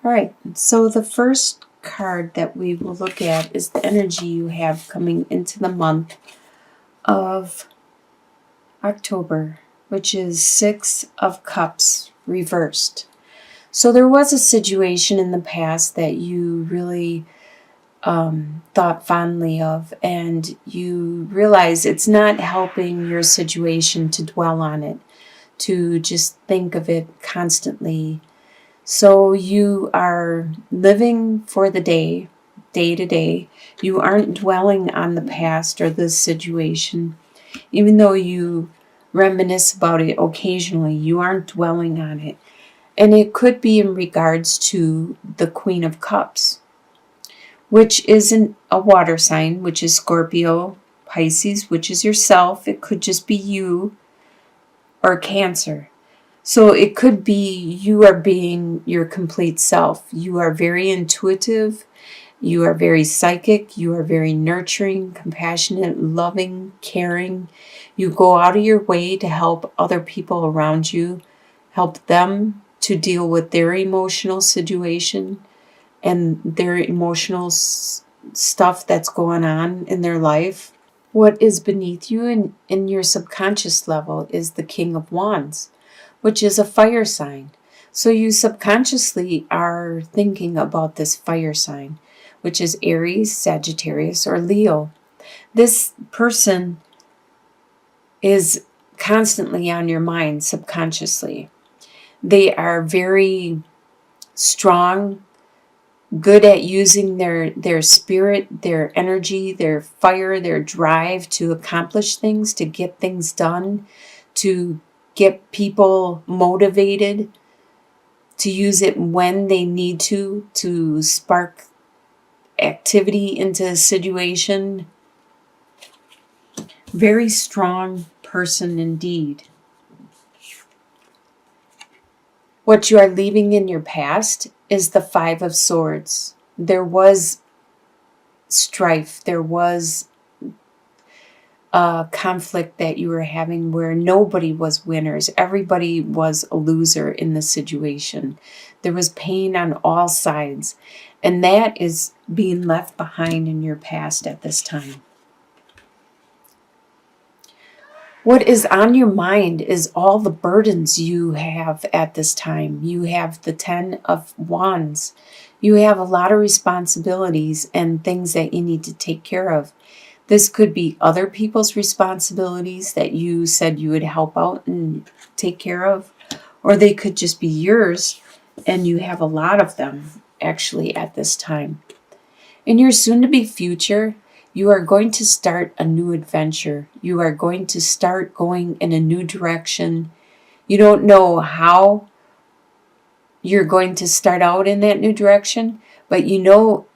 All right, so the first card that we will look at is the energy you have coming into the month of October, which is Six of Cups reversed. So there was a situation in the past that you really thought fondly of, and you realize it's not helping your situation to dwell on it, to just think of it constantly. So you are living for the day, day to day. You aren't dwelling on the past or the situation. Even though you reminisce about it occasionally, you aren't dwelling on it. And it could be in regards to the Queen of Cups, which isn't a water sign, which is Scorpio, Pisces, which is yourself. It could just be you, or Cancer. So it could be you are being your complete self. You are very intuitive. You are very psychic. You are very nurturing, compassionate, loving, caring. You go out of your way to help other people around you, help them to deal with their emotional situation and their emotional stuff that's going on in their life. What is beneath you in your subconscious level is the King of Wands, which is a fire sign. So you subconsciously are thinking about this fire sign, which is Aries, Sagittarius, or Leo. This person is constantly on your mind subconsciously. They are very strong, good at using their spirit, their energy, their fire, their drive to accomplish things, to get things done, to get people motivated, to use it when they need to spark activity into a situation. Very strong person indeed. What you are leaving in your past is the Five of Swords. There was strife. There was a conflict that you were having where nobody was winners. Everybody was a loser in the situation. There was pain on all sides. And that is being left behind in your past at this time. What is on your mind is all the burdens you have at this time. You have the Ten of Wands. You have a lot of responsibilities and things that you need to take care of. This could be other people's responsibilities that you said you would help out and take care of, or they could just be yours, and you have a lot of them actually at this time. In your soon-to-be future, you are going to start a new adventure. You are going to start going in a new direction. You don't know how you're going to start out in that new direction, but you know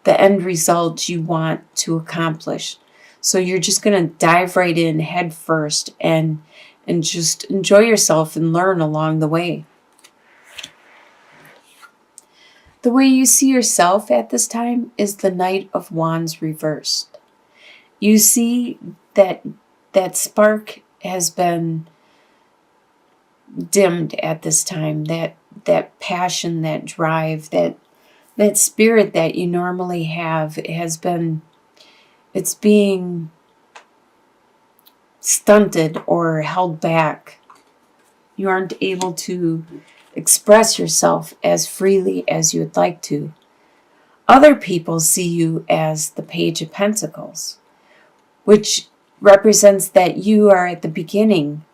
the end result you want to accomplish. So you're just going to dive right in head first and just enjoy yourself and learn along the way. The way you see yourself at this time is the Knight of Wands reversed. You see that spark has been dimmed at this time, that passion, that drive, that spirit that you normally have it's being stunted or held back. You aren't able to express yourself as freely as you would like to. Other people see you as the Page of Pentacles, which represents that you are at the beginning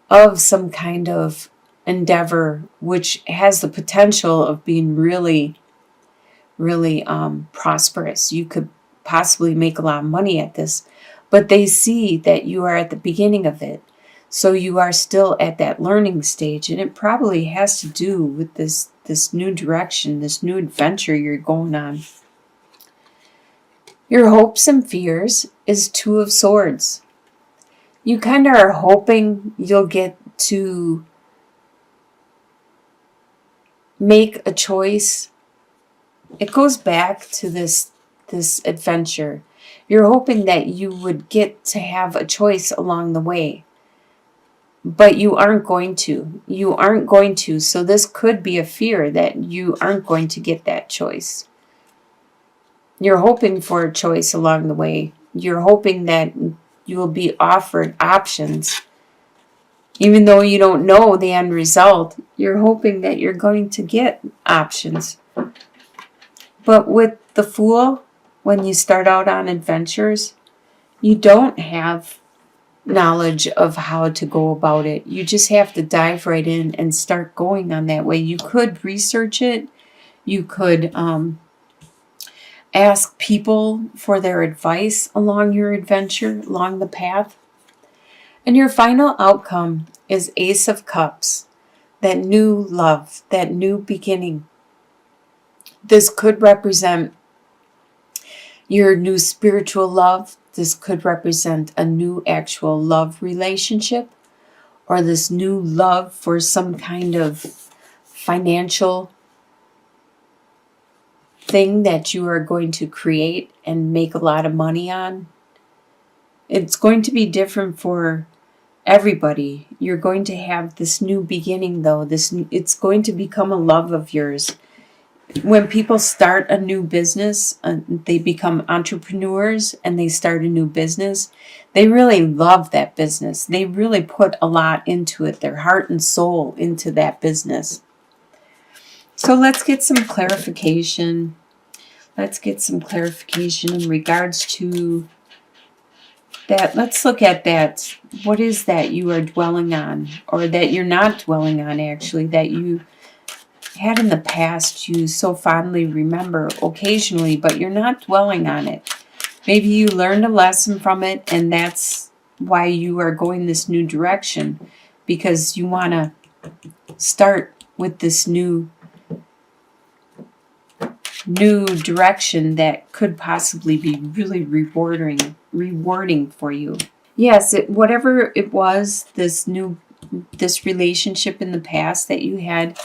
of some kind of endeavor which has the potential of being really, really prosperous. You could possibly make a lot of money at this, but they see that you are at the beginning of it. So you are still at that learning stage, and it probably has to do with this new direction, this new adventure you're going on. Your hopes and fears is Two of Swords. You kind of are hoping you'll get to make a choice. It goes back to this adventure. You're hoping that you would get to have a choice along the way. but you aren't going to. You aren't going to. So this could be a fear that you aren't going to get that choice. You're hoping for a choice along the way. You're hoping that you will be offered options. Even though you don't know the end result, you're hoping that you're going to get options. But with the Fool, when you start out on adventures, you don't have knowledge of how to go about it. You just have to dive right in and start going on that way. You could research it. You could ask people for their advice along your adventure, along the path. And your final outcome is Ace of Cups, that new love, that new beginning. This could represent your new spiritual love. This could represent a new actual love relationship, or this new love for some kind of financial thing that you are going to create and make a lot of money on. It's going to be different for everybody. You're going to have this new beginning, though. It's going to become a love of yours. When people start a new business, they become entrepreneurs and they start a new business, they really love that business. They really put a lot into it, their heart and soul into that business. So let's get some clarification. Let's get some clarification in regards to that. Let's look at that. What is that you are dwelling on, or that you're not dwelling on, actually, that you had in the past, you so fondly remember occasionally, but you're not dwelling on it. Maybe you learned a lesson from it, and that's why you are going this new direction, because you want to start with this new direction that could possibly be really rewarding for you. Yes, whatever it was, this relationship in the past that you had,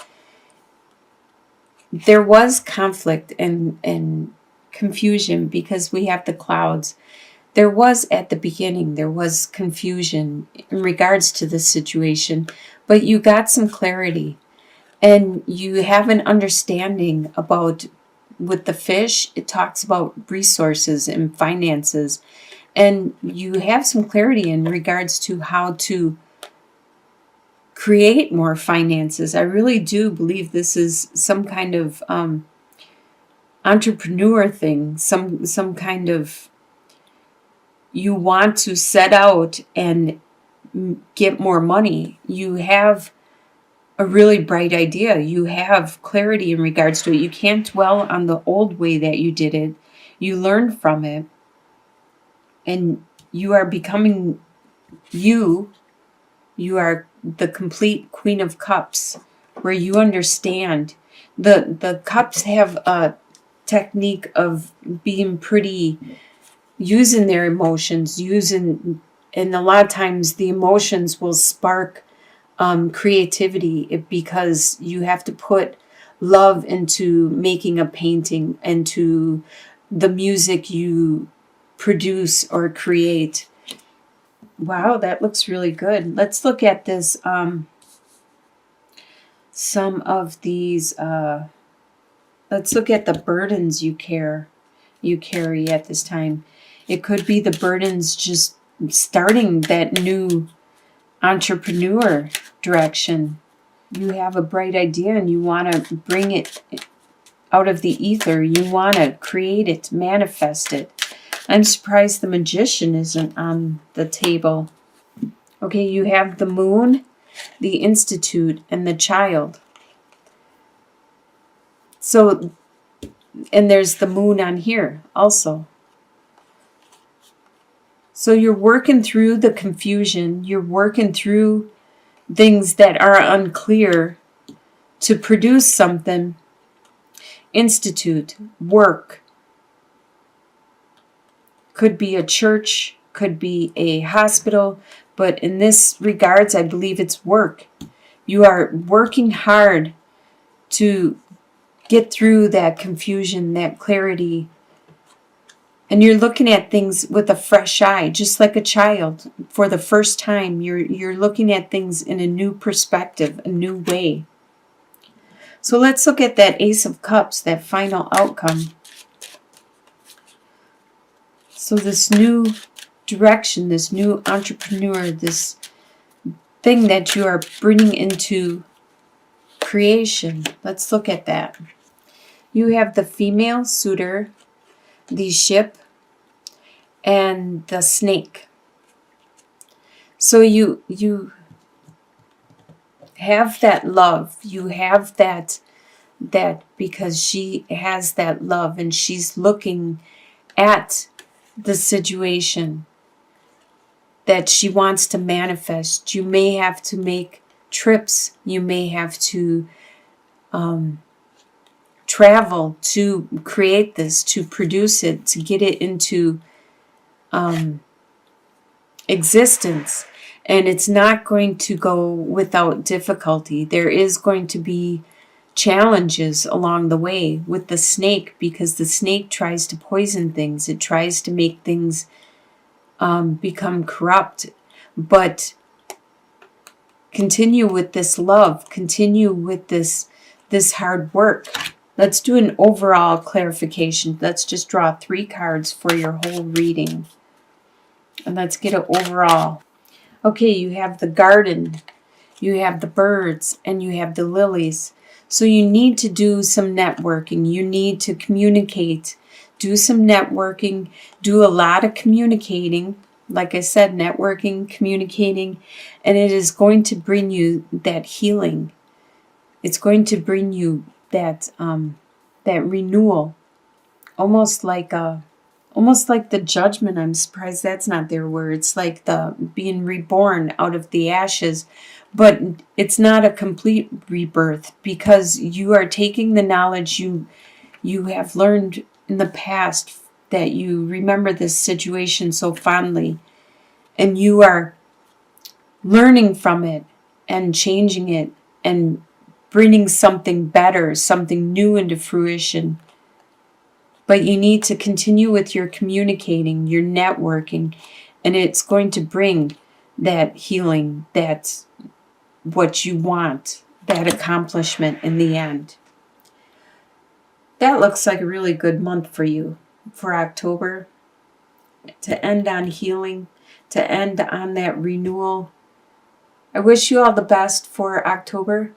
there was conflict and confusion, because we have the clouds. There was, at the beginning, there was confusion in regards to this situation, but you got some clarity, and you have an understanding about, with the fish, it talks about resources and finances, and you have some clarity in regards to how to create more finances. I really do believe this is some kind of entrepreneur thing, some kind of, you want to set out and get more money. You have a really bright idea. You have clarity in regards to it. You can't dwell on the old way that you did it. You learn from it, and you are becoming you. You are the complete Queen of Cups, where you understand. The cups have a technique of being pretty, using their emotions, and a lot of times the emotions will spark creativity, because you have to put love into making a painting, into the music you produce or create. Wow, that looks really good. Let's look at this. Some of these. Let's look at the burdens you carry at this time. It could be the burdens just starting that new entrepreneur direction. You have a bright idea and you want to bring it out of the ether. You want to create it, manifest it. I'm surprised the Magician isn't on the table. Okay, you have the Moon, the Institute, and the Child. So, and there's the Moon on here also. So you're working through the confusion. You're working through things that are unclear to produce something. Institute, work. Could be a church, could be a hospital, but in this regards, I believe it's work. You are working hard to get through that confusion, that clarity, And you're looking at things with a fresh eye, just like a child. For the first time, you're looking at things in a new perspective, a new way. So let's look at that Ace of Cups, that final outcome. So this new direction, this new entrepreneur, this thing that you are bringing into creation. Let's look at that. You have the female suitor, the ship, and the snake. So you have that love. You have that because she has that love and she's looking at the situation that she wants to manifest. You may have to make trips. You may have to travel to create this, to produce it, to get it into existence. And it's not going to go without difficulty. There is going to be challenges along the way with the snake, because the snake tries to poison things. It tries to make things become corrupt. But continue with this love. Continue with this hard work. Let's do an overall clarification. Let's just draw 3 cards for your whole reading. And let's get it overall. Okay, you have the garden, you have the birds, and you have the lilies. So you need to do some networking. You need to communicate. Do some networking. Do a lot of communicating. Like I said, networking, communicating. And it is going to bring you that healing. It's going to bring you that renewal. Almost like the judgment. I'm surprised that's not their word. It's like the being reborn out of the ashes. But it's not a complete rebirth, because you are taking the knowledge you have learned in the past, that you remember this situation so fondly, and you are learning from it and changing it and bringing something better, something new into fruition. But you need to continue with your communicating, your networking, and it's going to bring that healing, that what you want, that accomplishment in the end. That looks like a really good month for you, for October, to end on healing, to end on that renewal. I wish you all the best for October.